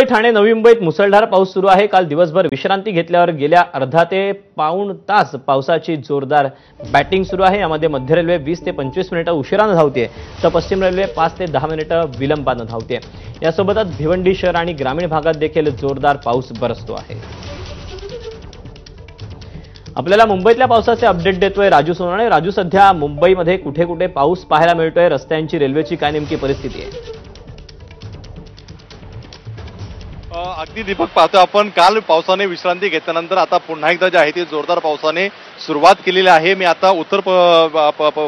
मुंबई ठाणे नवी मुंबईत मुसळधार पाऊस सुरू आहे। काल दिवसभर विश्रांती घेतल्यावर गेल्या अर्धा ते पाऊण तास पावसाची जोरदार बॅटिंग सुरू आहे। यामध्ये मध्य रेल्वे 20 ते 25 मिनिटे उशिराने धावते तर पश्चिम रेल्वे 5 ते 10 मिनिटे विलंबाने धावते। यासोबतच भिवंडी शहर आणि ग्रामीण भागात देखील जोरदार पाऊस बरसतो आहे। आपल्याला मुंबईतल्या पावसाचे अपडेट देतोय राजू सोनाणे। राजू, सध्या मुंबईमध्ये कुठे कुठे पाऊस पाहायला मिळतोय, रस्त्यांची रेल्वेची काय नेमकी परिस्थिती आहे? अगदी दीपक, पाहतो आपण काल पावसाने विश्रांती घेतल्यानंतर आता पुन्हा एकदा जे आहे ते जोरदार पावसाने सुरुवात केलेली आहे। मी आता उत्तर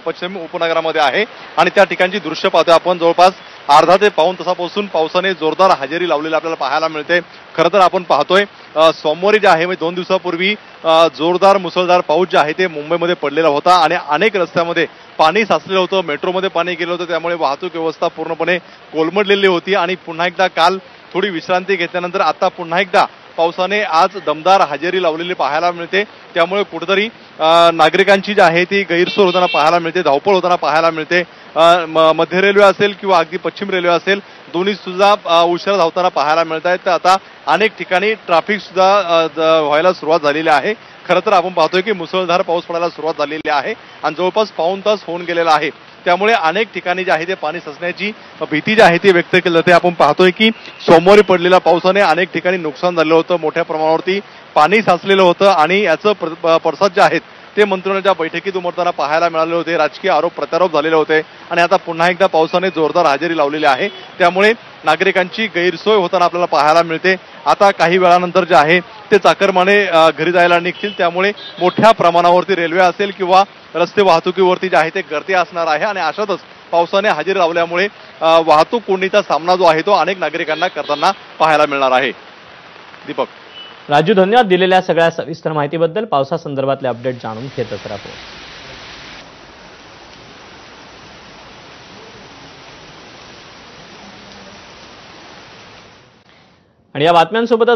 पश्चिम उपनगरामध्ये आहे आणि त्या ठिकाणची दृश्य पाहतोय आपण। जवळपास अर्धा ते पाऊण तासापासून पावसाने जोरदार हजेरी लावलेली आपल्याला पाहायला मिळते। खरं तर आपण पाहतोय सोमवारी जे आहे म्हणजे 2 दिवसापूर्वी जोरदार मुसळधार पाऊस जे आहे ते मुंबईमध्ये पडलेला होता आणि अनेक रस्त्यामध्ये पाणी साचलेलं होतं, मेट्रोमध्ये पाणी गेलं होतं, त्यामुळे वाहतूक व्यवस्था पूर्णपणे कोलमडलेली होती। आणि पुन्हा एकदा काल थोडी विश्रांती घेतल्यानंतर आता पुन्हा एकदा पावसाने आज दमदार हजेरी लावलेली पाहायला मिळते। त्यामुळे कुठेतरी नागरिकांची जी आहे ती गैरसोय होताना पाहायला मिळते, धावपळ होताना पाहायला मिळते। मध्य रेल्वे असेल किंवा अगदी पश्चिम रेल्वे असेल, दोन्ही सुद्धा उशिरा धावताना पाहायला मिळत आहेत। तर आता अनेक ठिकाणी ट्रॅफिक सुद्धा व्हायला सुरुवात झालेली आहे। खरं तर आपण पाहतोय की मुसळधार पाऊस पडायला सुरुवात झालेली आहे आणि जवळपास पाऊण तास होऊन गेलेला आहे। त्यामुळे अनेक ठिकाणी जे आहे ते पाणी साचण्याची भीती जी आहे ती व्यक्त केली जाते। आपण पाहतोय की सोमवारी पडलेल्या पावसाने अनेक ठिकाणी नुकसान झालं होतं, मोठ्या प्रमाणावरती पाणी साचलेलं होतं आणि याचं पडसाद जे आहेत ते मंत्रिमंडळाच्या बैठकीत उमटताना पाहायला मिळाले होते। राजकीय आरोप प्रत्यारोप झालेले होते आणि आता पुन्हा एकदा पावसाने जोरदार हजेरी लावलेली आहे। त्यामुळे नागरिकांची गैरसोय होताना आपल्याला पाहायला मिळते। आता काही वेळानंतर जे आहे ते चाकरमाने घरी जायला निघतील, त्यामुळे मोठ्या प्रमाणावरती रेल्वे असेल किंवा रस्ते वाहतुकीवरती जे आहे ते गर्दी असणार आहे आणि अशातच पावसाने हजेरी लावल्यामुळे वाहतूक कोंडीचा सामना जो आहे तो अनेक नागरिकांना करताना पाहायला मिळणार आहे। दीपक, राजू, धन्यवाद दिलेल्या सगळ्या सविस्तर माहितीबद्दल। पावसासंदर्भातले अपडेट जाणून घेतच राहतो। आणि या बातम्यांसोबतच